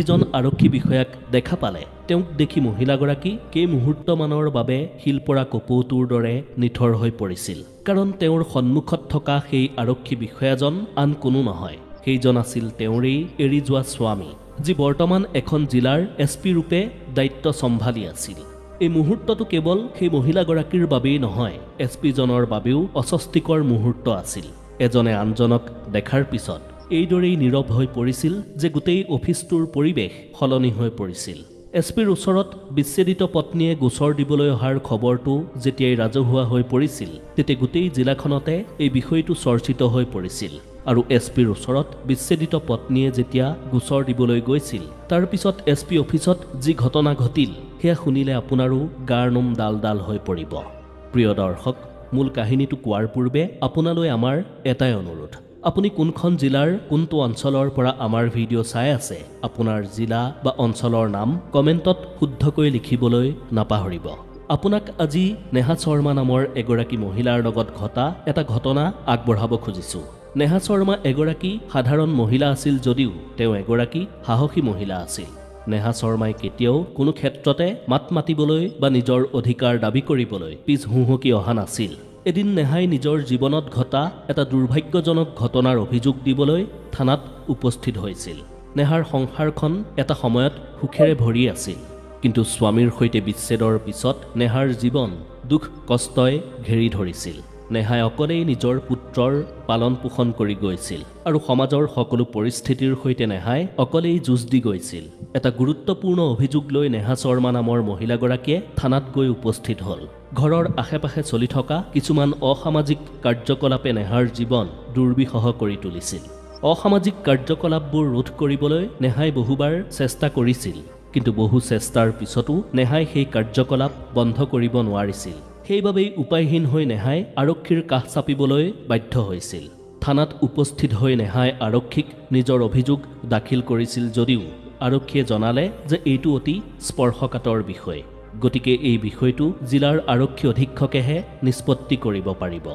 যিজন আৰক্ষী বিষয়াক দেখা পালে তেওঁক দেখি মহিলাগৰাকী কেই মুহূৰ্তমানৰ বাবে শিলপৰা কপৌটোৰ দৰে নিথৰ হৈ পৰিছিল কাৰণ তেওঁৰ সন্মুখত থকা সেই আৰক্ষী বিষয়াজন আন কোনো নহয় সেইজন আছিল তেওঁৰেই এৰি যোৱা স্বামী যি বৰ্তমান এখন জিলাৰ এছপি ৰূপে দায়িত্ব চম্ভালি আছিল এই মুহূৰ্তটো কেৱল সেই মহিলাগৰাকীৰ বাবেই নহয় এছপিজনৰ বাবেও অস্বস্তিকৰ মুহূৰ্ত আছিল এজনে আনজনক দেখাৰ পিছত এইদৰেই নীৰৱ হৈ পৰিছিল যে গোটেই অফিচটোৰ পৰিৱেশ সলনি হৈ পৰিছিল এছপিৰ ওচৰত বিচ্ছেদিত পত্নীয়ে গোচৰ দিবলৈ অহাৰ খবৰটো যেতিয়াই ৰাজহুৱা হৈ পৰিছিল তেতিয়া গোটেই জিলাখনতে এই বিষয়টো চৰ্চিত হৈ পৰিছিল আৰু এছপিৰ ওচৰত বিচ্ছেদিত পত্নীয়ে যেতিয়া গোচৰ দিবলৈ গৈছিল তাৰ পিছত এছপি অফিচত যি ঘটনা ঘটিল সেয়া শুনিলে আপোনাৰো গাৰ নোম ডাল ডাল হৈ পৰিব প্ৰিয় দৰ্শক মূল কাহিনীটো কোৱাৰ পূৰ্বে আপোনালৈ আমাৰ এটাই অনুৰোধ আপুনি কোনখন জিলাৰ কোনটো অঞ্চলৰ পৰা আমাৰ ভিডিঅ' চাই আছে আপোনাৰ জিলা বা অঞ্চলৰ নাম কমেণ্টত শুদ্ধকৈ লিখিবলৈ নাপাহৰিব আপোনাক আজি নেহা শৰ্মা নামৰ এগৰাকী মহিলাৰ লগত ঘটা এটা ঘটনা আগবঢ়াব খুজিছোঁ নেহা শৰ্মা এগৰাকী সাধাৰণ মহিলা আছিল যদিও তেওঁ এগৰাকী সাহসী মহিলা আছিল নেহা শৰ্মাই কেতিয়াও কোনো ক্ষেত্ৰতে মাত মাতিবলৈ বা নিজৰ অধিকাৰ দাবী কৰিবলৈ পিছ হুহুকি অহা নাছিল এদিন নেহাই নিজৰ জীৱনত ঘটা এটা দুৰ্ভাগ্যজনক ঘটনাৰ অভিযোগ দিবলৈ থানাত উপস্থিত হৈছিল নেহাৰ সংসাৰখন এটা সময়ত সুখেৰে ভৰি আছিল কিন্তু স্বামীৰ সৈতে বিচ্ছেদৰ পিছত নেহাৰ জীৱন দুখ কষ্টই ঘেৰি ধৰিছিল নেহাই অকলেই নিজৰ পুত্ৰৰ পালন পোষণ কৰি গৈছিল আৰু সমাজৰ সকলো পৰিস্থিতিৰ সৈতে নেহাই অকলেই যুঁজ দি গৈছিল এটা গুৰুত্বপূৰ্ণ অভিযোগ লৈ নেহা শৰ্মা নামৰ মহিলাগৰাকীয়ে থানাত গৈ উপস্থিত হ'ল ঘৰৰ আশে-পাশে চলি থকা কিছুমান অসামাজিক কাৰ্যকলাপে নেহাৰ জীৱন দুৰ্বিষহ কৰি তুলিছিল অসামাজিক কাৰ্যকলাপবোৰ ৰোধ কৰিবলৈ নেহাই বহুবাৰ চেষ্টা কৰিছিল কিন্তু বহু চেষ্টাৰ পিছতো নেহাই সেই কাৰ্যকলাপ বন্ধ কৰিব নোৱাৰিছিল সেইবাবেই উপায়হীন হৈ নেহাই আৰক্ষীৰ কাষ চাপিবলৈ বাধ্য হৈছিল থানাত উপস্থিত হৈ নেহাই আৰক্ষীক নিজৰ অভিযোগ দাখিল কৰিছিল যদিও আৰক্ষীয়ে জনালে যে এইটো অতি স্পৰ্শকাতৰ বিষয় গতিকে এই বিষয়টো জিলাৰ আৰক্ষী অধীক্ষকেহে নিষ্পত্তি কৰিব পাৰিব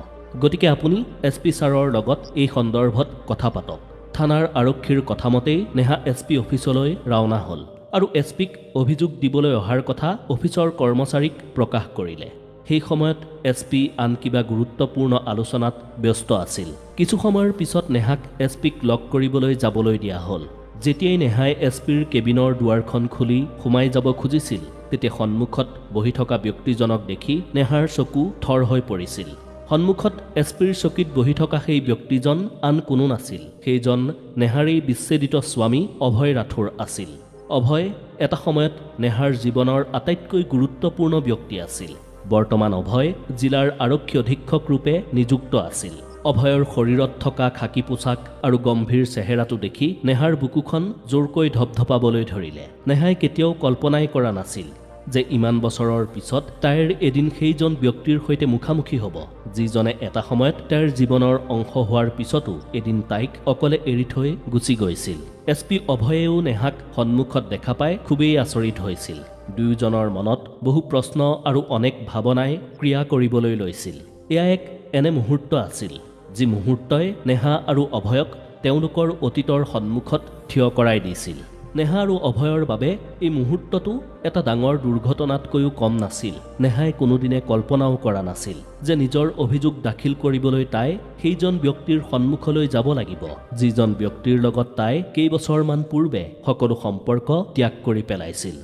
গতিকে আপুনি এছপি ছাৰৰ লগত এই সন্দৰ্ভত কথা পাতক থানাৰ আৰক্ষীৰ কথামতেই নেহা এছপি অফিচলৈ ৰাওনা হ'ল আৰু এছপিক অভিযোগ দিবলৈ অহাৰ কথা অফিচৰ কৰ্মচাৰীক প্ৰকাশ কৰিলে সেই সময়ত এছপি আন কিবা গুৰুত্বপূৰ্ণ আলোচনাত ব্যস্ত আছিল কিছু সময়ৰ পিছত নেহাক এছপিক লগ কৰিবলৈ যাবলৈ দিয়া হ'ল যেতিয়াই নেহাই এছপিৰ কেবিনৰ দুৱাৰখন খুলি সোমাই যাব খুজিছিল তেতিয়া সন্মুখত বহি থকা ব্যক্তিজনক দেখি নেহাৰ চকু থৰ হৈ পৰিছিল সন্মুখত এছপিৰ চকীত বহি থকা সেই ব্যক্তিজন আন কোনো নাছিল সেইজন নেহাৰেই বিচ্ছেদিত স্বামী অভয় ৰাথোৰ আছিল অভয় এটা সময়ত নেহাৰ জীৱনৰ আটাইতকৈ গুৰুত্বপূৰ্ণ ব্যক্তি আছিল বৰ্তমান অভয় জিলাৰ আৰক্ষী অধীক্ষক ৰূপে নিযুক্ত আছিল অভয়ৰ শৰীৰত থকা খাকী পোছাক আৰু গম্ভীৰ চেহেৰাটো দেখি নেহাৰ বুকুখন জোৰকৈ ধপধপাবলৈ ধৰিলে নেহাই কেতিয়াও কল্পনাই কৰা নাছিল যে ইমান বছৰৰ পিছত তাইৰ এদিন সেইজন ব্যক্তিৰ সৈতে মুখামুখি হ'ব যিজনে এটা সময়ত তাইৰ জীৱনৰ অংশ হোৱাৰ পিছতো এদিন তাইক অকলে এৰি থৈ গুচি গৈছিল এছপি অভয়েও নেহাক সন্মুখত দেখা পাই খুবেই আচৰিত হৈছিল দুয়োজনৰ মনত বহু প্ৰশ্ন আৰু অনেক ভাৱনাই ক্ৰিয়া কৰিবলৈ লৈছিল এয়া এক এনে মুহূৰ্ত আছিল যি মুহূৰ্তই নেহা আৰু অভয়ক তেওঁলোকৰ অতীতৰ সন্মুখত থিয় কৰাই দিছিল নেহা আৰু অভয়ৰ বাবে এই মুহূৰ্তটো এটা ডাঙৰ দুৰ্ঘটনাতকৈও কম নাছিল নেহাই কোনোদিনে কল্পনাও কৰা নাছিল যে নিজৰ অভিযোগ দাখিল কৰিবলৈ তাই সেইজন ব্যক্তিৰ সন্মুখলৈ যাব লাগিব যিজন ব্যক্তিৰ লগত তাই কেইবছৰমান পূৰ্বে সকলো সম্পৰ্ক ত্যাগ কৰি পেলাইছিল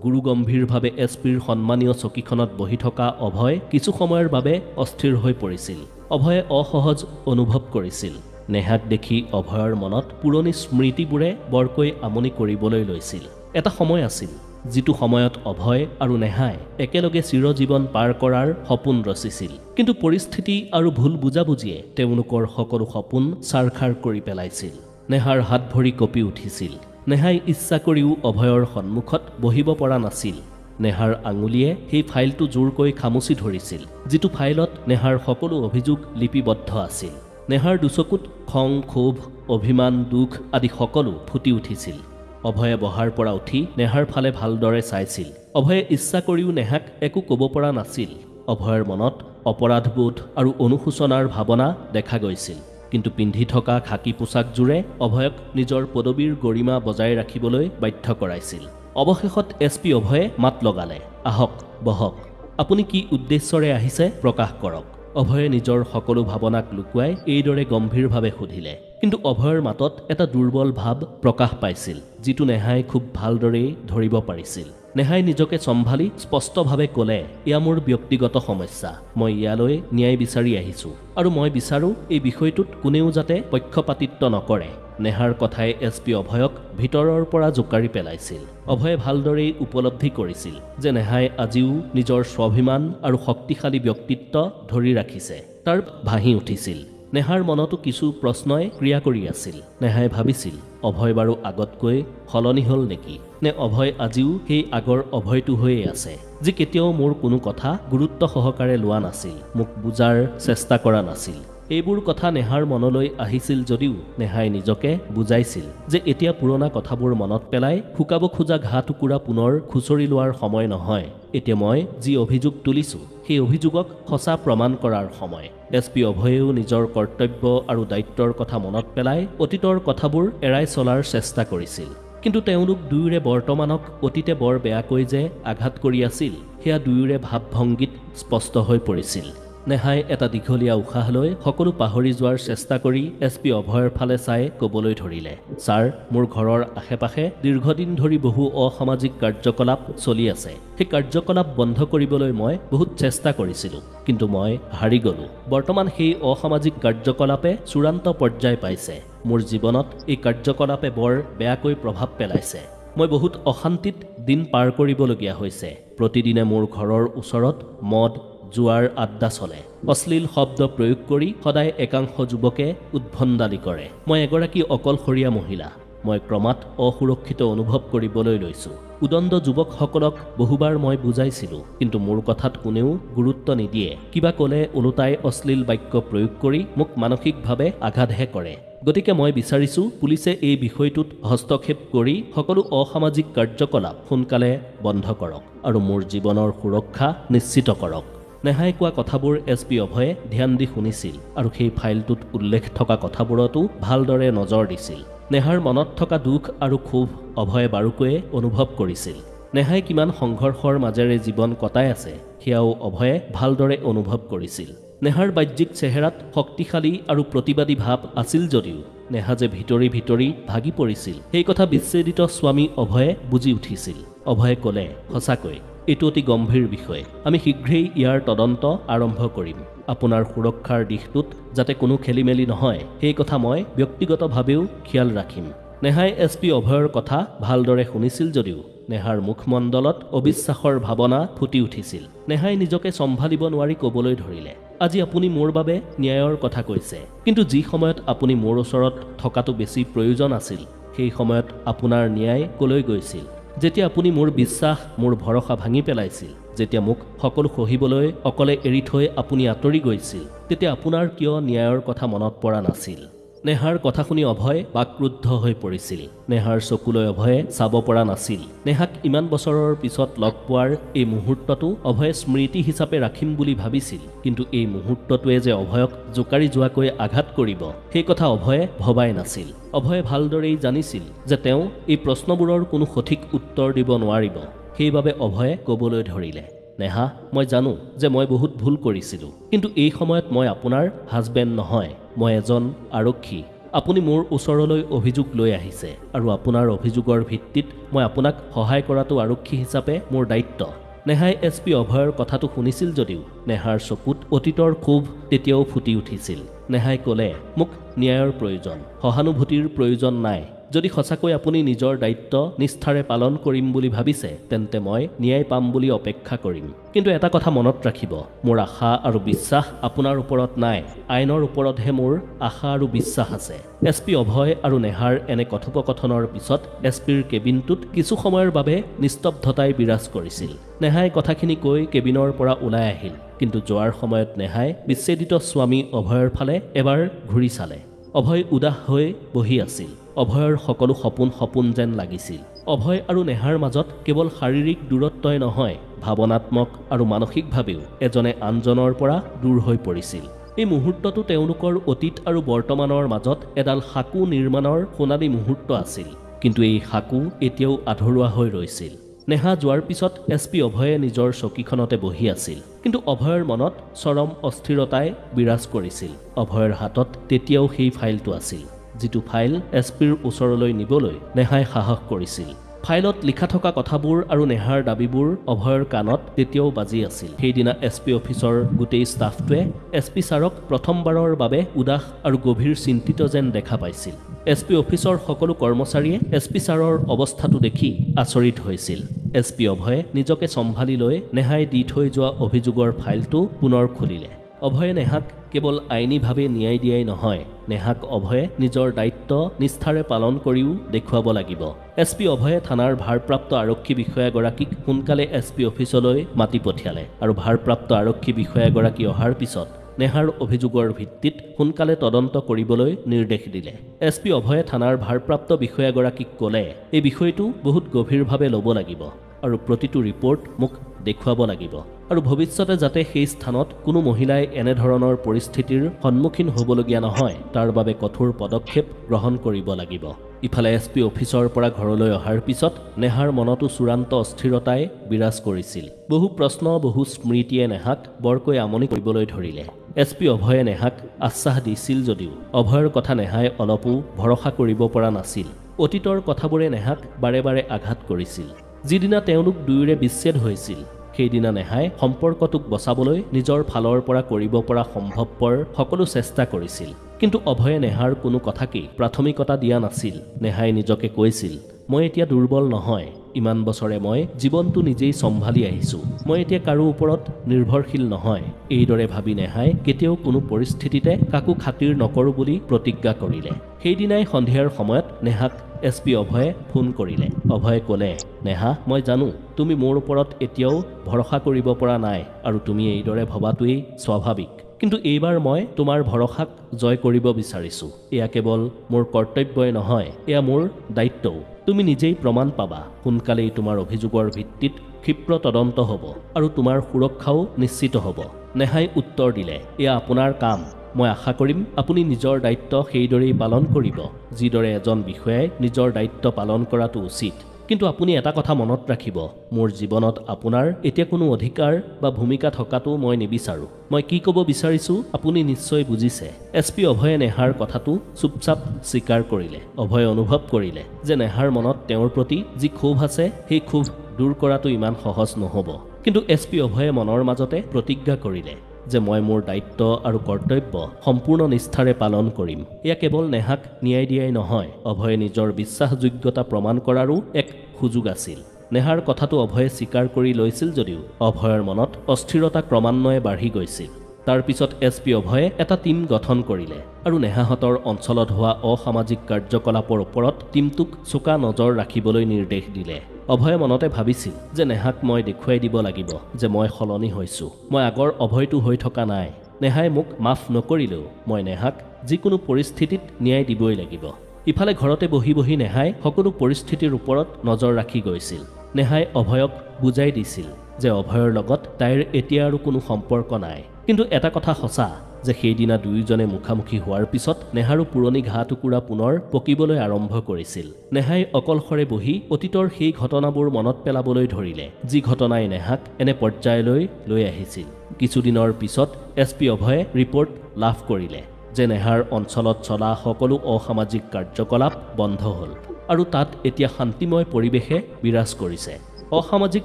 গুৰুগম্ভীৰভাৱে এছপিৰ সন্মানীয় চকীখনত বহি থকা অভয় কিছু সময়ৰ বাবে অস্থিৰ হৈ পৰিছিল অভয়ে অসহজ অনুভৱ কৰিছিল নেহাক দেখি অভয়ৰ মনত পুৰণি স্মৃতিবোৰে বৰকৈ আমনি কৰিবলৈ লৈছিল এটা সময় আছিল যিটো সময়ত অভয় আৰু নেহাই একেলগে চিৰজীৱন পাৰ কৰাৰ সপোন ৰচিছিল কিন্তু পৰিস্থিতি আৰু ভুল বুজাবুজিয়ে তেওঁলোকৰ সকলো সপোন ছাৰখাৰ কৰি পেলাইছিল নেহাৰ হাত ভৰি কঁপি উঠিছিল নেহাই ইচ্ছা কৰিও অভয়ৰ সন্মুখত বহিব পৰা নাছিল নেহাৰ আঙুলিয়ে সেই ফাইলটো জোৰকৈ খামুচি ধৰিছিল যিটো ফাইলত নেহাৰ সকলো অভিযোগ লিপিবদ্ধ আছিল নেহাৰ দুচকুত খং ক্ষোভ অভিমান দুখ আদি সকলো ফুটি উঠিছিল অভয়ে বহাৰ পৰা উঠি নেহাৰ ফালে ভালদৰে চাইছিল অভয়ে ইচ্ছা কৰিও নেহাক একো ক'ব পৰা নাছিল অভয়ৰ মনত অপৰাধবোধ আৰু অনুশোচনাৰ ভাৱনা দেখা গৈছিল কিন্তু পিন্ধি থকা খাকী পোছাকযোৰে অভয়ক নিজৰ পদবীৰ গৰিমা বজাই ৰাখিবলৈ বাধ্য কৰাইছিল। অৱশেষত SP অভয়ে মাত লগালে, আহক বহক, আপুনি কি উদ্দেশ্যৰে আহিছে প্ৰকাশ কৰক। অভয়ে নিজৰ সকলো ভাৱনাক লুকুৱাই এইদৰে গম্ভীৰভাৱে সুধিলে। কিন্তু অভয়ৰ মাতত এটা দুৰ্বল ভাৱ প্ৰকাশ পাইছিল, যিটো নেহাই খুব ভালদৰেই ধৰিব পাৰিছিল। নেহাই নিজকে চম্ভালি স্পষ্টভাৱে ক'লে, এয়া মোৰ ব্যক্তিগত সমস্যা, মই ইয়ালৈ ন্যায় বিচাৰি আহিছোঁ আৰু মই বিচাৰোঁ এই বিষয়টোত কোনেও যাতে পক্ষপাতিত্ব নকৰে। নেহাৰ কথাই SP অভয়ক ভিতৰৰ পৰা জোকাৰি পেলাইছিল। অভয়ে ভালদৰেই উপলব্ধি কৰিছিল যে নেহাই আজিও নিজৰ স্বাভিমান আৰু শক্তিশালী ব্যক্তিত্ব ধৰি ৰাখিছে। তাৰ ভাহি উঠিছিল। নেহাৰ মনতো কিছু প্ৰশ্নই ক্ৰিয়া কৰি আছিল। নেহাই ভাবিছিল, অভয় বাৰু আগতকৈ সলনি হ'ল নেকি? নে অভয় আজিও সেই আগৰ অভয়টো হৈয়ে আছে, যি কেতিয়াও মোৰ কোনো কথা গুৰুত্ব সহকাৰে লোৱা নাছিল, মোক বুজাৰ চেষ্টা কৰা নাছিল। এইবোৰ কথা নেহাৰ মনলৈ আহিছিল যদিও নেহাই নিজকে বুজাইছিল যে এতিয়া পুৰণা কথাবোৰ মনত পেলাই শুকাব খোজা ঘাঁ টুকুৰা পুনৰ খুচৰি লোৱাৰ সময় নহয়। এতিয়া মই যি অভিযোগ তুলিছোঁ সেই অভিযোগক সঁচা প্ৰমাণ কৰাৰ সময়। SP অভয়েও নিজৰ কৰ্তব্য আৰু দায়িত্বৰ কথা মনত পেলাই অতীতৰ কথাবোৰ এৰাই চলাৰ চেষ্টা কৰিছিল। কিন্তু তেওঁলোক দুয়োৰে বৰ্তমানক অতীতে বৰ বেয়াকৈ যে আঘাত কৰি আছিল, সেয়া দুয়োৰে ভাৱ-ভংগীত স্পষ্ট হৈ পৰিছিল। নেহাই এটা দীঘলীয়া উশাহ লৈ সকলো পাহৰি যোৱাৰ চেষ্টা কৰি SP অভয়ৰ ফালে চাই ক'বলৈ ধৰিলে, ছাৰ, মোৰ ঘৰৰ আশে পাশে দীৰ্ঘদিন ধৰি বহু অসামাজিক কাৰ্যকলাপ চলি আছে। সেই কাৰ্যকলাপ বন্ধ কৰিবলৈ মই বহুত চেষ্টা কৰিছিলোঁ, কিন্তু মই হাৰি গ'লোঁ। বৰ্তমান সেই অসামাজিক কাৰ্যকলাপে চূড়ান্ত পৰ্যায় পাইছে। মোৰ জীৱনত এই কাৰ্যকলাপে বৰ বেয়াকৈ প্ৰভাৱ পেলাইছে। মই বহুত অশান্তিত দিন পাৰ কৰিবলগীয়া হৈছে। প্ৰতিদিনে মোৰ ঘৰৰ ওচৰত মদ জুৱাৰ আড্ডা চলে। অশ্লীল শব্দ প্ৰয়োগ কৰি সদায় একাংশ যুৱকে উদ্ভণ্ডালি কৰে। মই এগৰাকী অকলশৰীয়া মহিলা। মই ক্ৰমাৎ অসুৰক্ষিত অনুভৱ কৰিবলৈ লৈছোঁ। উদণ্ড যুৱকসকলক বহুবাৰ মই বুজাইছিলোঁ, কিন্তু মোৰ কথাত কোনেও গুৰুত্ব নিদিয়ে। কিবা ক'লে ওলোটাই অশ্লীল বাক্য প্ৰয়োগ কৰি মোক মানসিকভাৱে আঘাতহে কৰে। গতিকে মই বিচাৰিছোঁ পুলিচে এই বিষয়টোত হস্তক্ষেপ কৰি সকলো অসামাজিক কাৰ্যকলাপ সোনকালে বন্ধ কৰক আৰু মোৰ জীৱনৰ সুৰক্ষা নিশ্চিত কৰক। নেহাই কোৱা কথাবোৰ SP অভয়ে ধ্যান দি শুনিছিল আৰু সেই ফাইলটোত উল্লেখ থকা কথাবোৰতো ভালদৰে নজৰ দিছিল। নেহাৰ মনত থকা দুখ আৰু ক্ষোভ অভয়ে বাৰুকৈয়ে অনুভৱ কৰিছিল। নেহাই কিমান সংঘৰ্ষৰ মাজেৰে জীৱন কটাই আছে সেয়াও অভয়ে ভালদৰে অনুভৱ কৰিছিল। নেহাৰ বাহ্যিক চেহেৰাত শক্তিশালী আৰু প্ৰতিবাদী ভাৱ আছিল যদিও নেহা যে ভিতৰি ভিতৰি ভাগি পৰিছিল সেই কথা বিচ্ছেদিত স্বামী অভয়ে বুজি উঠিছিল। অভয়ে ক'লে, সঁচাকৈ এইটো অতি গম্ভীৰ বিষয়। আমি শীঘ্ৰেই ইয়াৰ তদন্ত আৰম্ভ কৰিম। আপোনাৰ সুৰক্ষাৰ দিশটোত যাতে কোনো খেলিমেলি নহয় সেই কথা মই ব্যক্তিগতভাৱেও খিয়াল ৰাখিম। নেহাই SP অভয়ৰ কথা ভালদৰে শুনিছিল যদিও নেহাৰ মুখমণ্ডলত অবিশ্বাসৰ ভাৱনা ফুটি উঠিছিল। নেহাই নিজকে চম্ভালিব নোৱাৰি ক'বলৈ ধৰিলে, আজি আপুনি মোৰ বাবে ন্যায়ৰ কথা কৈছে, কিন্তু যি সময়ত আপুনি মোৰ ওচৰত থকাটো বেছি প্ৰয়োজন আছিল সেই সময়ত আপোনাৰ ন্যায় ক'লৈ গৈছিল? যেতিয়া আপুনি মোৰ বিশ্বাস মোৰ ভৰসা ভাঙি পেলাইছিল, যেতিয়া মোক সকলো সহিবলৈ অকলে এৰি থৈ আপুনি আঁতৰি গৈছিল, তেতিয়া আপোনাৰ কিয় ন্যায়ৰ কথা মনত পৰা নাছিল? নেহাৰ কথা শুনি অভয় বাক্ৰুদ্ধ হৈ পৰিছিল। নেহাৰ চকুলৈ অভয়ে চাব পৰা নাছিল। নেহাক ইমান বছৰৰ পিছত লগ পোৱাৰ এই মুহূৰ্তটো অভয়ে স্মৃতি হিচাপে ৰাখিম বুলি ভাবিছিল, কিন্তু এই মুহূৰ্তটোৱে যে অভয়ক জোকাৰি যোৱাকৈ আঘাত কৰিব সেই কথা অভয়ে ভবাই নাছিল। অভয়ে ভালদৰেই জানিছিল যে তেওঁ এই প্ৰশ্নবোৰৰ কোনো সঠিক উত্তৰ দিব নোৱাৰিব। সেইবাবে অভয়ে ক'বলৈ ধৰিলে, নেহা, মই জানো যে মই বহুত ভুল কৰিছিলোঁ, কিন্তু এই সময়ত মই আপোনাৰ হাজবেণ্ড নহয়, মই এজন আৰক্ষী। আপুনি মোৰ ওচৰলৈ অভিযোগ লৈ আহিছে আৰু আপোনাৰ অভিযোগৰ ভিত্তিত মই আপোনাক সহায় কৰাটো আৰক্ষী হিচাপে মোৰ দায়িত্ব। নেহাই SP অভয়ৰ কথাটো শুনিছিল যদিও নেহাৰ চকুত অতীতৰ ক্ষোভ তেতিয়াও ফুটি উঠিছিল। নেহাই ক'লে, মোক ন্যায়ৰ প্ৰয়োজন, সহানুভূতিৰ প্ৰয়োজন নাই। যদি সঁচাকৈ আপুনি নিজৰ দায়িত্ব নিষ্ঠাৰে পালন কৰিম বুলি ভাবিছে তেন্তে মই ন্যায় পাম বুলি অপেক্ষা কৰিম। কিন্তু এটা কথা মনত ৰাখিব, মোৰ আশা আৰু বিশ্বাস আপোনাৰ ওপৰত নাই, আইনৰ ওপৰতহে মোৰ আশা আৰু বিশ্বাস আছে। SP অভয় আৰু নেহাৰ এনে কথোপকথনৰ পিছত SPৰ কেবিনটোত কিছু সময়ৰ বাবে নিস্তব্ধতাই বিৰাজ কৰিছিল। নেহাই কথাখিনি কৈ কেবিনৰ পৰা ওলাই আহিল, কিন্তু যোৱাৰ সময়ত নেহাই বিচ্ছেদিত স্বামী অভয়ৰ ফালে এবাৰ ঘূৰি চালে। অভয় উদাস হৈ বহি আছিল। অভয়ৰ সকলো সপোন সপোন যেন লাগিছিল। অভয় আৰু নেহাৰ মাজত কেৱল শাৰীৰিক দূৰত্বই নহয়, ভাৱনাত্মক আৰু মানসিকভাৱেও এজনে আনজনৰ পৰা দূৰ হৈ পৰিছিল। এই মুহূৰ্তটো তেওঁলোকৰ অতীত আৰু বৰ্তমানৰ মাজত এডাল সাঁকো নিৰ্মাণৰ সোণালী মুহূৰ্ত আছিল। কিন্তু এই সাঁকো এতিয়াও আধৰুৱা হৈ ৰৈছিল। নেহা যোৱাৰ পিছত SP অভয়ে নিজৰ চকীখনতে বহি আছিল। কিন্তু অভয়ৰ মনত চৰম অস্থিৰতাই বিৰাজ কৰিছিল। অভয়ৰ হাতত তেতিয়াও সেই ফাইলটো আছিল, যিটো ফাইল SPৰ ওচৰলৈ নিবলৈ নেহাই সাহস কৰিছিল। ফাইলত লিখা থকা কথাবোৰ আৰু নেহাৰ দাবীবোৰ অভয়ৰ কাণত তেতিয়াও বাজি আছিল। সেইদিনা SP অফিচৰ গোটেই ষ্টাফটোৱে SP ছাৰক প্ৰথমবাৰৰ বাবে উদাস আৰু গভীৰ চিন্তিত যেন দেখা পাইছিল। SP অফিচৰ সকলো কৰ্মচাৰীয়ে SP ছাৰৰ অৱস্থাটো দেখি আচৰিত হৈছিল। SP অভয়ে নিজকে চম্ভালি লৈ নেহাই দি থৈ যোৱা অভিযোগৰ ফাইলটো পুনৰ খুলিলে। অভয়ে নেহাক কেৱল আইনীভাৱে ন্যায় দিয়াই নহয়, নেহাক অভয়ে নিজৰ দায়িত্ব নিষ্ঠাৰে পালন কৰিও দেখুৱাব লাগিব। SP অভয়ে থানাৰ ভাৰপ্ৰাপ্ত আৰক্ষী বিষয়াগৰাকীক সোনকালে SP অফিচলৈ মাতি পঠিয়ালে আৰু ভাৰপ্ৰাপ্ত আৰক্ষী বিষয়াগৰাকী অহাৰ পিছত নেহাৰ অভিযোগৰ ভিত্তিত সোনকালে তদন্ত কৰিবলৈ নিৰ্দেশ দিলে। SP অভয়ে থানাৰ ভাৰপ্ৰাপ্ত বিষয়াগৰাকীক ক'লে, এই বিষয়টো বহুত গভীৰভাৱে ল'ব লাগিব আৰু প্ৰতিটো ৰিপৰ্ট মোক দেখুৱাব লাগিব আৰু ভৱিষ্যতে যাতে সেই স্থানত কোনো মহিলাই এনেধৰণৰ পৰিস্থিতিৰ সন্মুখীন হ'বলগীয়া নহয় তাৰ বাবে কঠোৰ পদক্ষেপ গ্ৰহণ কৰিব লাগিব। ইফালে SP অফিচৰ পৰা ঘৰলৈ অহাৰ পিছত নেহাৰ মনতো চূড়ান্ত অস্থিৰতাই বিৰাজ কৰিছিল। বহু প্ৰশ্ন, বহু স্মৃতিয়ে নেহাক বৰকৈ আমনি কৰিবলৈ ধৰিলে। SP অভয়ে নেহাক আশ্বাস দিছিল যদিও অভয়ৰ কথা নেহাই অলপো ভৰসা কৰিব পৰা নাছিল। অতীতৰ কথাবোৰে নেহাক বাৰে বাৰে আঘাত কৰিছিল। যিদিনা তেওঁলোক দুয়োৰে বিচ্ছেদ হৈছিল, সেইদিনা নেহাই সম্পৰ্কটোক বচাবলৈ নিজৰ ফালৰ পৰা কৰিব পৰা সম্ভৱপৰ সকলো চেষ্টা কৰিছিল। কিন্তু অভয়ে নেহাৰ কোনো কথাকেই প্ৰাথমিকতা দিয়া নাছিল। নেহাই নিজকে কৈছিল, মই এতিয়া দুৰ্বল নহয়, ইমান বছৰে মই জীৱনটো নিজেই চম্ভালি আহিছোঁ, মই এতিয়া কাৰো ওপৰত নিৰ্ভৰশীল নহয়। এইদৰে ভাবি নেহাই কেতিয়াও কোনো পৰিস্থিতিতে কাকো খাতিৰ নকৰোঁ বুলি প্ৰতিজ্ঞা কৰিলে। সেইদিনাই সন্ধিয়াৰ সময়ত নেহাক SP অভয়ে ফোন কৰিলে। অভয়ে ক'লে, নেহা, মই জানো তুমি মোৰ ওপৰত এতিয়াও ভৰসা কৰিব পৰা নাই আৰু তুমি এইদৰে ভবাটোৱেই স্বাভাৱিক। কিন্তু এইবাৰ মই তোমাৰ ভৰসাক জয় কৰিব বিচাৰিছোঁ। এয়া কেৱল মোৰ কৰ্তব্যই নহয়, এয়া মোৰ দায়িত্বও। তুমি নিজেই প্ৰমাণ পাবা। সোনকালেই তোমাৰ অভিযোগৰ ভিত্তিত ক্ষীপ্ৰ তদন্ত হ'ব আৰু তোমাৰ সুৰক্ষাও নিশ্চিত হ'ব। নেহাই উত্তৰ দিলে, এয়া আপোনাৰ কাম। মই আশা কৰিম আপুনি নিজৰ দায়িত্ব সেইদৰেই পালন কৰিব, যিদৰে এজন বিষয়াই নিজৰ দায়িত্ব পালন কৰাটো উচিত। কিন্তু আপুনি এটা কথা মনত ৰাখিব, মোৰ জীৱনত আপোনাৰ এতিয়া কোনো অধিকাৰ বা ভূমিকা থকাটো মই নিবিচাৰোঁ। মই কি ক'ব বিচাৰিছোঁ আপুনি নিশ্চয় বুজিছে। SP অভয়ে নেহাৰ কথাটো চুপচাপ স্বীকাৰ কৰিলে। অভয়ে অনুভৱ কৰিলে যে নেহাৰ মনত তেওঁৰ প্ৰতি যি ক্ষোভ আছে, সেই ক্ষোভ দূৰ কৰাটো ইমান সহজ নহ'ব। কিন্তু SP অভয়ে মনৰ মাজতে প্ৰতিজ্ঞা কৰিলে যে মই মোৰ দায়িত্ব আৰু কৰ্তব্য সম্পূৰ্ণ নিষ্ঠাৰে পালন কৰিম। এয়া কেৱল নেহাক ন্যায় দিয়াই নহয়, অভয়ে নিজৰ বিশ্বাসযোগ্যতা প্ৰমাণ কৰাৰো এক সুযোগ আছিল। নেহাৰ কথাটো অভয়ে স্বীকাৰ কৰি লৈছিল যদিও অভয়ৰ মনত অস্থিৰতা ক্ৰমান্বয়ে বাঢ়ি গৈছিল। তাৰ পিছত SP অভয়ে এটা টীম গঠন কৰিলে আৰু নেহাহঁতৰ অঞ্চলত হোৱা অসামাজিক কাৰ্যকলাপৰ ওপৰত টীমটোক চোকা নজৰ ৰাখিবলৈ নিৰ্দেশ দিলে। অভয়ে মনতে ভাবিছিল যে নেহাক মই দেখুৱাই দিব লাগিব যে মই সলনি হৈছোঁ, মই আগৰ অভয়টো হৈ থকা নাই। নেহাই মোক মাফ নকৰিলেও মই নেহাক যিকোনো পৰিস্থিতিত ন্যায় দিবই লাগিব। ইফালে ঘৰতে বহি বহি নেহাই সকলো পৰিস্থিতিৰ ওপৰত নজৰ ৰাখি গৈছিল। নেহাই অভয়ক বুজাই দিছিল যে অভয়ৰ লগত তাইৰ এতিয়া আৰু কোনো সম্পৰ্ক নাই। কিন্তু এটা কথা সঁচা যে সেইদিনা দুয়োজনে মুখামুখি হোৱাৰ পিছত নেহাৰো পুৰণি ঘা টুকুৰা পুনৰ পকিবলৈ আৰম্ভ কৰিছিল। নেহাই অকলশৰে বহি অতীতৰ সেই ঘটনাবোৰ মনত পেলাবলৈ ধৰিলে, যি ঘটনাই নেহাক এনে পৰ্যায়লৈ লৈ আহিছিল। কিছুদিনৰ পিছত SP অভয়ে ৰিপৰ্ট লাভ কৰিলে যে নেহাৰ অঞ্চলত চলা সকলো অসামাজিক কাৰ্যকলাপ বন্ধ হ'ল আৰু তাত এতিয়া শান্তিময় পৰিৱেশে বিৰাজ কৰিছে। অসামাজিক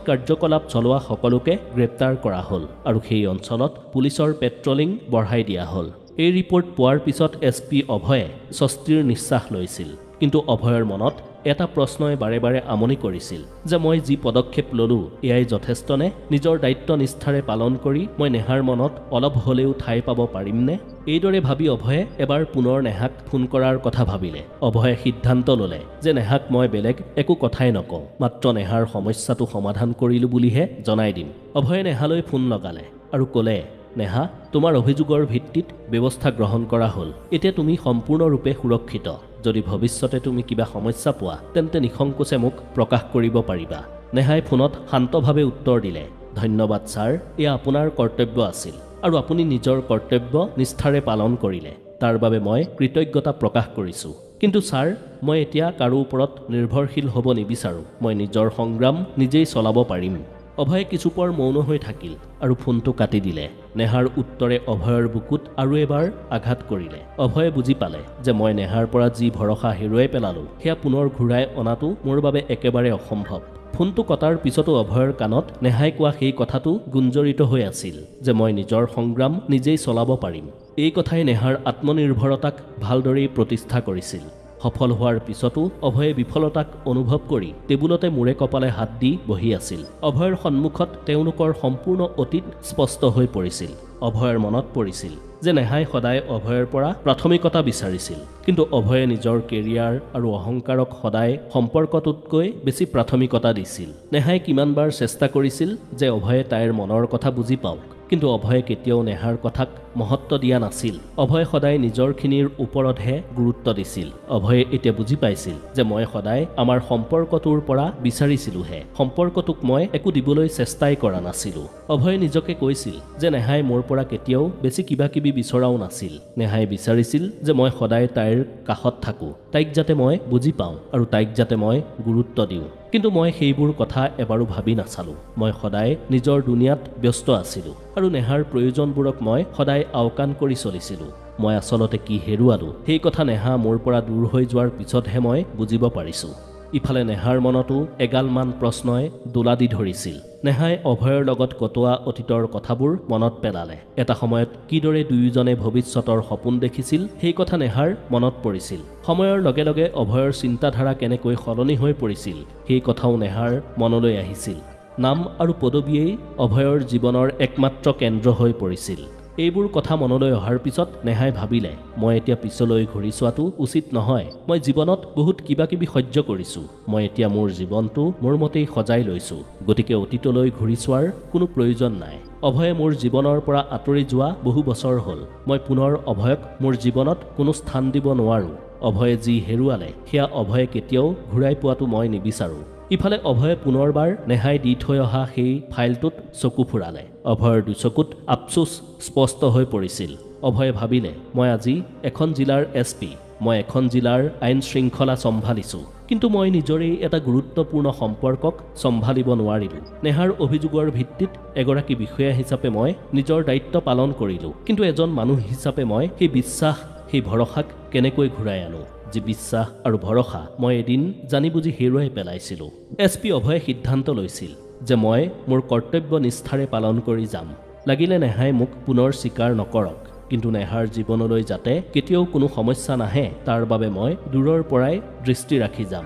কাৰ্যকলাপ চলোৱা সকলোকে গ্ৰেপ্তাৰ কৰা হ'ল আৰু সেই অঞ্চলত পুলিচৰ পেট্ৰলিং বঢ়াই দিয়া হ'ল। এই ৰিপৰ্ট পোৱাৰ পিছত SP অভয়ে স্বস্তিৰ নিশ্বাস লৈছিল। কিন্তু অভয়ৰ মনত এটা প্ৰশ্নই বাৰে বাৰে আমনি কৰিছিল যে মই যি পদক্ষেপ ল'লোঁ এয়াই যথেষ্টনে? নিজৰ দায়িত্ব নিষ্ঠাৰে পালন কৰি মই নেহাৰ মনত অলপ হ'লেও ঠাই পাব পাৰিমনে? এইদৰে ভাবি অভয়ে এবাৰ পুনৰ নেহাক ফোন কৰাৰ কথা ভাবিলে। অভয়ে সিদ্ধান্ত ল'লে যে নেহাক মই বেলেগ একো কথাই নকওঁ, মাত্ৰ নেহাৰ সমস্যাটো সমাধান কৰিলোঁ বুলিহে জনাই দিম। অভয়ে নেহালৈ ফোন লগালে আৰু ক'লে, নেহা, তোমাৰ অভিযোগৰ ভিত্তিত ব্যৱস্থা গ্ৰহণ কৰা হ'ল। এতিয়া তুমি সম্পূৰ্ণৰূপে সুৰক্ষিত। যদি ভৱিষ্যতে তুমি কিবা সমস্যা পোৱা তেন্তে নিসংকোচে মোক প্ৰকাশ কৰিব পাৰিবা। নেহাই ফোনত শান্তভাৱে উত্তৰ দিলে, ধন্যবাদ ছাৰ, এয়া আপোনাৰ কৰ্তব্য আছিল আৰু আপুনি নিজৰ কৰ্তব্য নিষ্ঠাৰে পালন কৰিলে তাৰ বাবে মই কৃতজ্ঞতা প্ৰকাশ কৰিছোঁ কিন্তু ছাৰ মই এতিয়া কাৰো ওপৰত নিৰ্ভৰশীল হ'ব নিবিচাৰোঁ মই নিজৰ সংগ্ৰাম নিজেই চলাব পাৰিম অভয়ে কিছুপৰ মৌন হৈ থাকিল আৰু ফোনটো কাটি দিলে নেহাৰ উত্তৰে অভয়ৰ বুকুত আৰু এবাৰ আঘাত কৰিলে অভয়ে বুজি পালে যে মই নেহাৰ পৰা যি ভৰসা হেৰুৱাই পেলালোঁ সেয়া পুনৰ ঘূৰাই অনাটো মোৰ বাবে একেবাৰে অসম্ভৱ ফোনটো কটাৰ পিছতো অভয়ৰ কাণত নেহাই কোৱা সেই কথাটো গুঞ্জৰিত হৈ আছিল যে মই নিজৰ সংগ্ৰাম নিজেই চলাব পাৰিম এই কথাই নেহাৰ আত্মনিৰ্ভৰতাক ভালদৰেই প্ৰতিষ্ঠা কৰিছিল সফল হোৱাৰ পিছতো অভয়ে বিফলতাক অনুভৱ কৰি টেবুলতে মূৰে কপালে হাত দি বহি আছিল অভয়ৰ সন্মুখত তেওঁলোকৰ সম্পূৰ্ণ অতীত স্পষ্ট হৈ পৰিছিল অভয়ৰ মনত পৰিছিল যে নেহাই সদায় অভয়ৰ পৰা প্ৰাথমিকতা বিচাৰিছিল কিন্তু অভয়ে নিজৰ কেৰিয়াৰ আৰু অহংকাৰক সদায় সম্পৰ্কটোতকৈ বেছি প্ৰাথমিকতা দিছিল নেহাই কিমানবাৰ চেষ্টা কৰিছিল যে অভয়ে তাইৰ মনৰ কথা বুজি পাওক কিন্তু অভয়ে কেতিয়াও নেহাৰ কথাক মহত্ব দিয়া নাছিল অভয়ে সদায় নিজৰখিনিৰ ওপৰতহে গুৰুত্ব দিছিল অভয়ে এতিয়া বুজি পাইছিল যে মই সদায় আমাৰ সম্পৰ্কটোৰ পৰা বিচাৰিছিলোহে সম্পৰ্কটোক মই একো দিবলৈ চেষ্টাই কৰা নাছিলোঁ অভয়ে নিজকে কৈছিল যে নেহাই মোৰ পৰা কেতিয়াও বেছি কিবা কিবি বিচৰাও নাছিল নেহাই বিচাৰিছিল যে মই সদায় তাইৰ কাষত থাকোঁ তাইক যাতে মই বুজি পাওঁ আৰু তাইক যাতে মই গুৰুত্ব দিওঁ কিন্তু মই সেইবোৰ কথা এবাৰো ভাবি নাচালোঁ মই সদায় নিজৰ দুনিয়াত ব্যস্ত আছিলোঁ আৰু নেহাৰ প্ৰয়োজনবোৰক মই সদায় আওকাণ কৰি চলিছিলোঁ মই আচলতে কি হেৰুৱালোঁ সেই কথা নেহা মোৰ পৰা দূৰ হৈ যোৱাৰ পিছতহে মই বুজিব পাৰিছোঁ ইফালে নেহাৰ মনতো এগালমান প্ৰশ্নই দোলা দি ধৰিছিল নেহাই অভয়ৰ লগত কটোৱা অতীতৰ কথাবোৰ মনত পেলালে এটা সময়ত কিদৰে দুয়োজনে ভৱিষ্যতৰ সপোন দেখিছিল সেই কথা নেহাৰ মনত পৰিছিল সময়ৰ লগে লগে অভয়ৰ চিন্তাধাৰা কেনেকৈ সলনি হৈ পৰিছিল সেই কথাও নেহাৰ মনলৈ আহিছিল নাম আৰু পদবীয়েই অভয়ৰ জীৱনৰ একমাত্ৰ কেন্দ্ৰ হৈ পৰিছিল এইবোৰ কথা মনলৈ অহাৰ পিছত নেহাই ভাবিলে মই এতিয়া পিছলৈ ঘূৰি চোৱাটো উচিত নহয় মই জীৱনত বহুত কিবা কিবি সহ্য কৰিছোঁ মই এতিয়া মোৰ জীৱনটো মোৰ মতেই সজাই লৈছোঁ গতিকে অতীতলৈ ঘূৰি চোৱাৰ কোনো প্ৰয়োজন নাই অভয়ে মোৰ জীৱনৰ পৰা আঁতৰি যোৱা বহু বছৰ হ'ল মই পুনৰ অভয়ক মোৰ জীৱনত কোনো স্থান দিব নোৱাৰোঁ অভয়ে যি হেৰুৱালে সেয়া অভয়ে কেতিয়াও ঘূৰাই পোৱাটো মই নিবিচাৰোঁ ইফালে অভয়ে পুনৰবাৰ নেহাই দি থৈ অহা সেই ফাইলটোত চকু ফুৰালে অভয়ৰ দুচকুত আফচোচ স্পষ্ট হৈ পৰিছিল অভয়ে ভাবিলে মই আজি এখন জিলাৰ SP মই এখন জিলাৰ আইন শৃংখলা চম্ভালিছোঁ কিন্তু মই নিজৰেই এটা গুৰুত্বপূৰ্ণ সম্পৰ্কক চম্ভালিব নোৱাৰিলোঁ নেহাৰ অভিযোগৰ ভিত্তিত এগৰাকী বিষয়া হিচাপে মই নিজৰ দায়িত্ব পালন কৰিলোঁ কিন্তু এজন মানুহ হিচাপে মই সেই বিশ্বাস সেই ভৰসাক কেনেকৈ ঘূৰাই আনো যি বিশ্বাস আৰু ভৰসা মই এদিন জানি বুজি হেৰুৱাই পেলাইছিলোঁ SP অভয়ে সিদ্ধান্ত লৈছিল যে মই মোৰ কৰ্তব্য নিষ্ঠাৰে পালন কৰি যাম লাগিলে নেহাই মোক পুনৰ স্বীকাৰ নকৰক কিন্তু নেহাৰ জীৱনলৈ যাতে কেতিয়াও কোনো সমস্যা নাহে তাৰ বাবে মই দূৰৰ পৰাই দৃষ্টি ৰাখি যাম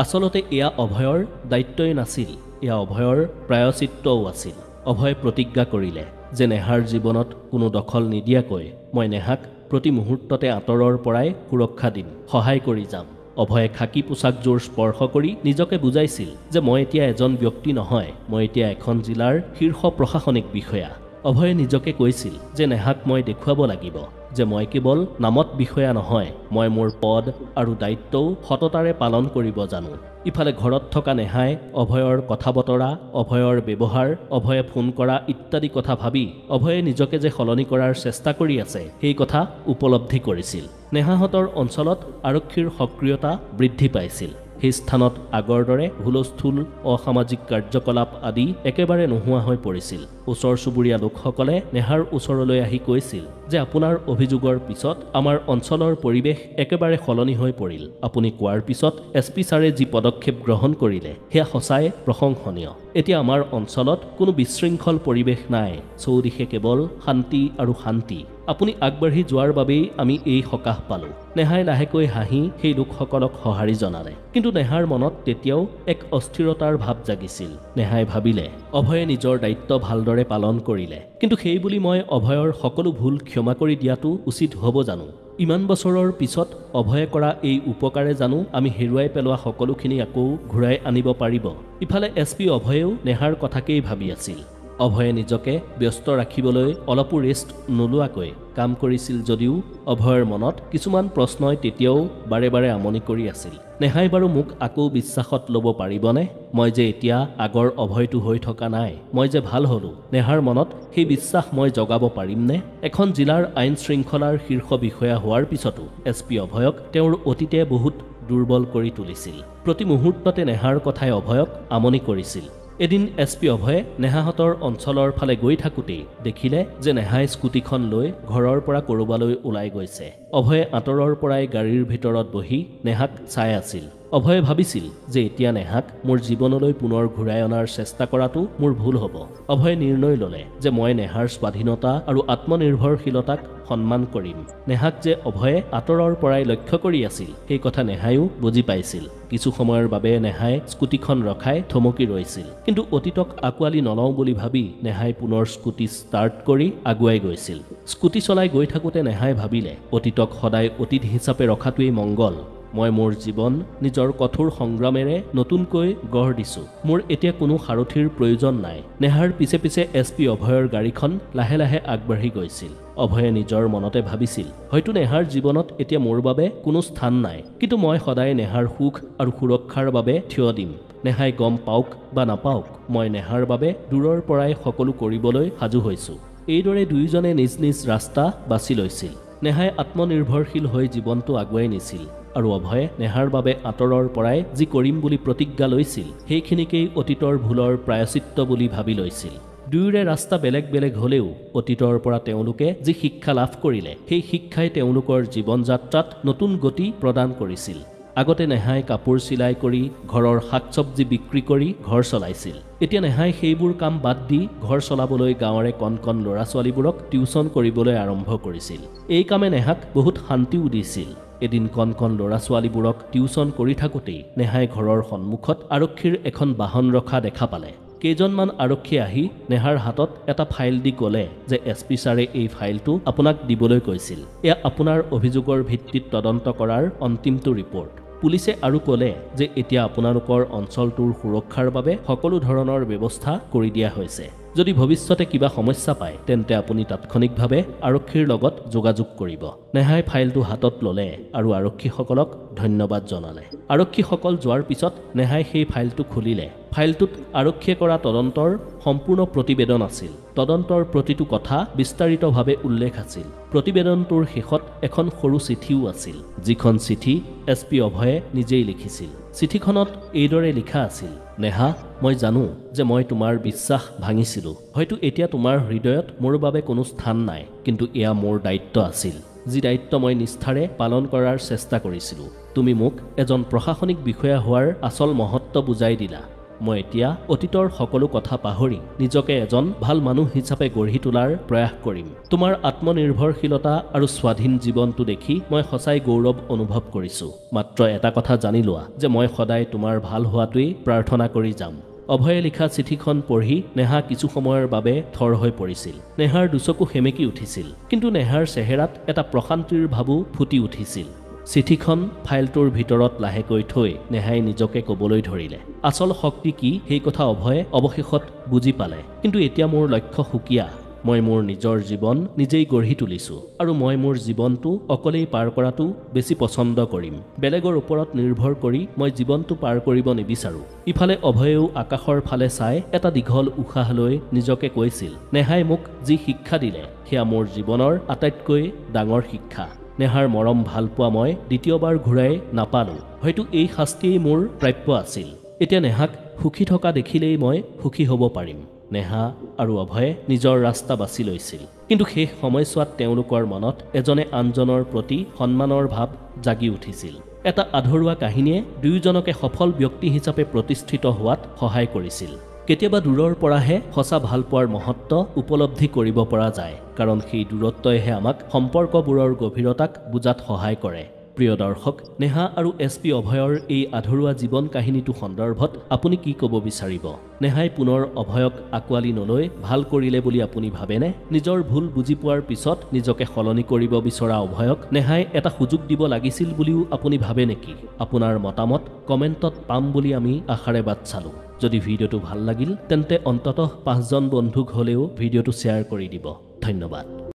আচলতে এয়া অভয়ৰ দায়িত্বই নাছিল এয়া অভয়ৰ প্ৰায়চিত্তও আছিল অভয়ে প্ৰতিজ্ঞা কৰিলে যে নেহাৰ জীৱনত কোনো দখল নিদিয়াকৈ মই নেহাক প্ৰতি মুহূৰ্ততে আঁতৰৰ পৰাই সুৰক্ষা দিম সহায় কৰি যাম অভয়ে খাকী পোছাকযোৰ স্পৰ্শ কৰি নিজকে বুজাইছিল যে মই এতিয়া এজন ব্যক্তি নহয় মই এতিয়া এখন জিলাৰ শীৰ্ষ প্ৰশাসনিক বিষয়া অভয়ে নিজকে কৈছিল যে নেহাক মই দেখুৱাব লাগিব যে মই কেৱল নামত বিষয়া নহয় মই মোৰ পদ আৰু দায়িত্বও সততাৰে পালন কৰিব জানো ইফালে ঘৰত থকা নেহাই অভয়ৰ কথা বতৰা অভয়ৰ ব্যৱহাৰ অভয়ে ফোন কৰা ইত্যাদি কথা ভাবি অভয়ে নিজকে যে সলনি কৰাৰ চেষ্টা কৰি আছে সেই কথা উপলব্ধি কৰিছিল নেহাহঁতৰ অঞ্চলত আৰক্ষীৰ সক্ৰিয়তা বৃদ্ধি পাইছিল সেই স্থানত আগৰ দৰে হুলস্থুল অসামাজিক কাৰ্যকলাপ আদি একেবাৰে নোহোৱা হৈ পৰিছিল ওচৰ চুবুৰীয়া লোকসকলে নেহাৰ ওচৰলৈ আহি কৈছিল যে আপোনাৰ অভিযোগৰ পিছত আমাৰ অঞ্চলৰ পৰিৱেশ একেবাৰে সলনি হৈ পৰিল আপুনি কোৱাৰ পিছত SP ছাৰে যি পদক্ষেপ গ্ৰহণ কৰিলে সেয়া সঁচাই প্ৰশংসনীয় এতিয়া আমাৰ অঞ্চলত কোনো বিশৃংখল পৰিৱেশ নাই চৌদিশে কেৱল শান্তি আৰু শান্তি আপুনি আগবাঢ়ি যোৱাৰ বাবেই আমি এই সকাহ পালোঁ নেহাই লাহেকৈ হাঁহি সেই লোকসকলক সঁহাৰি জনালে কিন্তু নেহাৰ মনত তেতিয়াও এক অস্থিৰতাৰ ভাৱ জাগিছিল নেহাই ভাবিলে অভয়ে নিজৰ দায়িত্ব ভালদৰে পালন কৰিলে কিন্তু সেই বুলি মই অভয়ৰ সকলো ভুল ক্ষমা কৰি দিয়াটো উচিত হ'ব জানো ইমান বছৰৰ পিছত অভয়ে কৰা এই উপকাৰে জানো আমি হেৰুৱাই পেলোৱা সকলোখিনি আকৌ ঘূৰাই আনিব পাৰিব ইফালে SP অভয়েও নেহাৰ কথাকেই ভাবি আছিল অভয়ে নিজকে ব্যস্ত ৰাখিবলৈ অলপো ৰেষ্ট নোলোৱাকৈ কাম কৰিছিল যদিও অভয়ৰ মনত কিছুমান প্ৰশ্নই তেতিয়াও বাৰে বাৰে আমনি কৰি আছিল নেহাই বাৰু মোক আকৌ বিশ্বাসত ল'ব পাৰিবনে? মই যে এতিয়া আগৰ অভয়টো হৈ থকা নাই, মই যে ভাল হলো। নেহাৰ মনত সেই বিশ্বাস মই জগাব পাৰিমনে? এখন জিলাৰ আইন শৃংখলাৰ শীৰ্ষ বিষয়া হোৱাৰ পিছতো SP অভয়ক তেওঁৰ অতীতে বহুত দুৰ্বল কৰি তুলিছিল। প্ৰতি মুহূৰ্ততে নেহাৰ কথাই অভয়ক আমনি কৰিছিল। এদিন SP অভয়ে নেহাহঁতৰ অঞ্চলৰ ফালে গৈ থাকোঁতেই দেখিলে যে নেহাই স্কুটিখন লৈ ঘৰৰ পৰা ক'ৰবালৈ ওলাই গৈছে। অভয়ে আঁতৰৰ পৰাই গাড়ীৰ ভিতৰত বহি নেহাক চাই আছিল। অভয়ে ভাবিছিল যে এতিয়া নেহাক মোৰ জীৱনলৈ পুনৰ ঘূৰাই অনাৰ চেষ্টা কৰাটো মোৰ ভুল হ'ব। অভয়ে নিৰ্ণয় ল'লে যে মই নেহাৰ স্বাধীনতা আৰু আত্মনিৰ্ভৰশীলতাক সন্মান কৰিম। নেহাক যে অভয়ে আঁতৰৰ পৰাই লক্ষ্য কৰি আছিল সেই কথা নেহাইও বুজি পাইছিল। কিছু সময়ৰ বাবে নেহাই স্কুটিখন ৰখাই থমকি ৰৈছিল, কিন্তু অতীতক আঁকোৱালি নলওঁ বুলি ভাবি নেহাই পুনৰ স্কুটি ষ্টাৰ্ট কৰি আগুৱাই গৈছিল। স্কুটি চলাই গৈ থাকোঁতে নেহাই ভাবিলে অতীতক সদায় অতীত হিচাপে ৰখাটোৱেই মংগল। মই মোৰ জীৱন নিজৰ কঠোৰ সংগ্ৰামেৰে নতুনকৈ গঢ় দিছোঁ। মোৰ এতিয়া কোনো সাৰথীৰ প্ৰয়োজন নাই। নেহাৰ পিছে পিছে SP অভয়ৰ গাড়ীখন লাহে লাহে আগবাঢ়ি গৈছিল। অভয়ে নিজৰ মনতে ভাবিছিল হয়তো নেহাৰ জীৱনত এতিয়া মোৰ বাবে কোনো স্থান নাই, কিন্তু মই সদায় নেহাৰ সুখ আৰু সুৰক্ষাৰ বাবে থিয় দিম। নেহাই গম পাওক বা নাপাওক, মই নেহাৰ বাবে দূৰৰ পৰাই সকলো কৰিবলৈ সাজু হৈছোঁ। এইদৰে দুয়োজনে নিজ নিজ ৰাস্তা বাছি লৈছিল। নেহাই আত্মনিৰ্ভৰশীল হৈ জীৱনটো আগুৱাই নিছিল আৰু অভয়ে নেহাৰ বাবে আঁতৰৰ পৰাই যি কৰিম বুলি প্ৰতিজ্ঞা লৈছিল সেইখিনিকেই অতীতৰ ভুলৰ প্ৰায়শ্চিত্ত বুলি ভাবি লৈছিল। দুয়োৰে ৰাস্তা বেলেগ বেলেগ হ'লেও অতীতৰ পৰা তেওঁলোকে যি শিক্ষা লাভ কৰিলে সেই শিক্ষাই তেওঁলোকৰ জীৱন যাত্ৰাত নতুন গতি প্ৰদান কৰিছিল। আগতে নেহাই কাপোৰ চিলাই কৰি ঘৰৰ শাক চব্জি বিক্ৰী কৰি ঘৰ চলাইছিল। এতিয়া নেহাই সেইবোৰ কাম বাদ দি ঘৰ চলাবলৈ গাঁৱৰে কণ কণ ল'ৰা ছোৱালীবোৰক টিউচন কৰিবলৈ আৰম্ভ কৰিছিল। এই কামে নেহাক বহুত শান্তিও দিছিল। এদিন কণ কণ ল'ৰা ছোৱালীবোৰক টিউচন কৰি থাকোঁতেই নেহাই ঘৰৰ সন্মুখত আৰক্ষীৰ এখন বাহন ৰখা দেখা পালে। কেইজনমান আৰক্ষী আহি নেহাৰ হাতত এটা ফাইল দি ক'লে যে SP ছাৰে এই ফাইলটো আপোনাক দিবলৈ কৈছিল। এয়া আপোনাৰ অভিযোগৰ ভিত্তিত তদন্ত কৰাৰ অন্তিমটো ৰিপৰ্ট। পুলিচে আৰু ক'লে যে এতিয়া আপোনালোকৰ অঞ্চলটোৰ সুৰক্ষাৰ বাবে সকলো ধৰণৰ ব্যৱস্থা কৰি দিয়া হৈছে। যদি ভৱিষ্যতে কিবা সমস্যা পায় তেন্তে আপুনি তাৎক্ষণিকভাৱে আৰক্ষীৰ লগত যোগাযোগ কৰিব। নেহাই ফাইলটো হাতত ল'লে আৰু আৰক্ষীসকলক ধন্যবাদ জনালে। আৰক্ষীসকল যোৱাৰ পিছত নেহাই সেই ফাইলটো খুলিলে। ফাইলটোত আৰক্ষীয়ে কৰা তদন্তৰ সম্পূৰ্ণ প্ৰতিবেদন আছিল। তদন্তৰ প্ৰতিটো কথা বিস্তাৰিতভাৱে উল্লেখ আছিল। প্ৰতিবেদনটোৰ শেষত এখন সৰু চিঠিও আছিল, যিখন চিঠি SP অভয়ে নিজেই লিখিছিল। চিঠিখনত এইদৰে লিখা আছিল, নেহা, মই জানো যে মই তোমাৰ বিশ্বাস ভাঙিছিলোঁ। হয়তো এতিয়া তোমাৰ হৃদয়ত মোৰ বাবে কোনো স্থান নাই, কিন্তু এয়া মোৰ দায়িত্ব আছিল, যি দায়িত্ব মই নিষ্ঠাৰে পালন কৰাৰ চেষ্টা কৰিছিলোঁ। তুমি মোক এজন প্ৰশাসনিক বিষয়া হোৱাৰ আচল মহত্ব বুজাই দিলা। মই এতিয়া অতীতৰ সকলো কথা পাহৰি নিজকে এজন ভাল মানুহ হিচাপে গঢ়ি তোলাৰ প্ৰয়াস কৰিম। তোমাৰ আত্মনিৰ্ভৰশীলতা আৰু স্বাধীন জীৱনটো দেখি মই সঁচাই গৌৰৱ অনুভৱ কৰিছোঁ। মাত্ৰ এটা কথা জানি লোৱা যে মই সদায় তোমাৰ ভাল হোৱাটোৱেই প্ৰাৰ্থনা কৰি যাম। অভয়ে লিখা চিঠিখন পঢ়ি নেহা কিছু সময়ৰ বাবে থৰ হৈ পৰিছিল। নেহাৰ দুচকু সেমেকি উঠিছিল, কিন্তু নেহাৰ চেহেৰাত এটা প্ৰশান্তিৰ ভাবো ফুটি উঠিছিল। চিঠিখন ফাইলটোৰ ভিতৰত লাহেকৈ থৈ নেহাই নিজকে ক'বলৈ ধৰিলে, আচল শক্তি কি সেই কথা অভয়ে অৱশেষত বুজি পালে। কিন্তু এতিয়া মোৰ লক্ষ্য সুকীয়া। মই মোৰ নিজৰ জীৱন নিজেই গঢ়ি তুলিছোঁ আৰু মই মোৰ জীৱনটো অকলেই পাৰ কৰাটো বেছি পচন্দ কৰিম। বেলেগৰ ওপৰত নিৰ্ভৰ কৰি মই জীৱনটো পাৰ কৰিব নিবিচাৰোঁ। ইফালে অভয়েও আকাশৰ ফালে চাই এটা দীঘল উশাহ লৈ নিজকে কৈছিল, নেহাই মোক যি শিক্ষা দিলে সেয়া মোৰ জীৱনৰ আটাইতকৈ ডাঙৰ শিক্ষা। নেহাৰ মৰম ভাল পোৱা মই দ্বিতীয়বাৰ ঘূৰাই নাপালোঁ। হয়তো এই শাস্তিয়েই মোৰ প্ৰাপ্য আছিল। এতিয়া নেহাক সুখী থকা দেখিলেই মই সুখী হ'ব পাৰিম। নেহা আৰু অভয়ে নিজৰ ৰাস্তা বাছি লৈছিল, কিন্তু শেষ সময়ছোৱাত তেওঁলোকৰ মনত এজনে আনজনৰ প্ৰতি সন্মানৰ ভাৱ জাগি উঠিছিল। এটা আধৰুৱা কাহিনীয়ে দুয়োজনকে সফল ব্যক্তি হিচাপে প্ৰতিষ্ঠিত হোৱাত সহায় কৰিছিল। কেতিয়াবা দূৰৰ পৰাহে সঁচা ভালপোৱাৰ মহত্ব উপলব্ধি কৰিব পৰা যায়, কাৰণ সেই দূৰত্বইহে আমাক সম্পৰ্কবোৰৰ গভীৰতাক বুজাত সহায় কৰে। প্ৰিয় দৰ্শক, নেহা আৰু SP অভয়ৰ এই আধৰুৱা জীৱন কাহিনীটো সন্দৰ্ভত আপুনি কি ক'ব বিচাৰিব? নেহাই পুনৰ অভয়ক আঁকোৱালি নলৈ ভাল কৰিলে বুলি আপুনি ভাবেনে? নিজৰ ভুল বুজি পোৱাৰ পিছত নিজকে সলনি কৰিব বিচৰা অভয়ক নেহাই এটা সুযোগ দিব লাগিছিল বুলিও আপুনি ভাবে নেকি? আপোনাৰ মতামত কমেণ্টত পাম বুলি আমি আশাৰে বাট চালোঁ। যদি ভিডিঅ'টো ভাল লাগিল তেন্তে অন্ততঃ 5জন বন্ধুক হ'লেও ভিডিঅ'টো শ্বেয়াৰ কৰি দিব। ধন্যবাদ।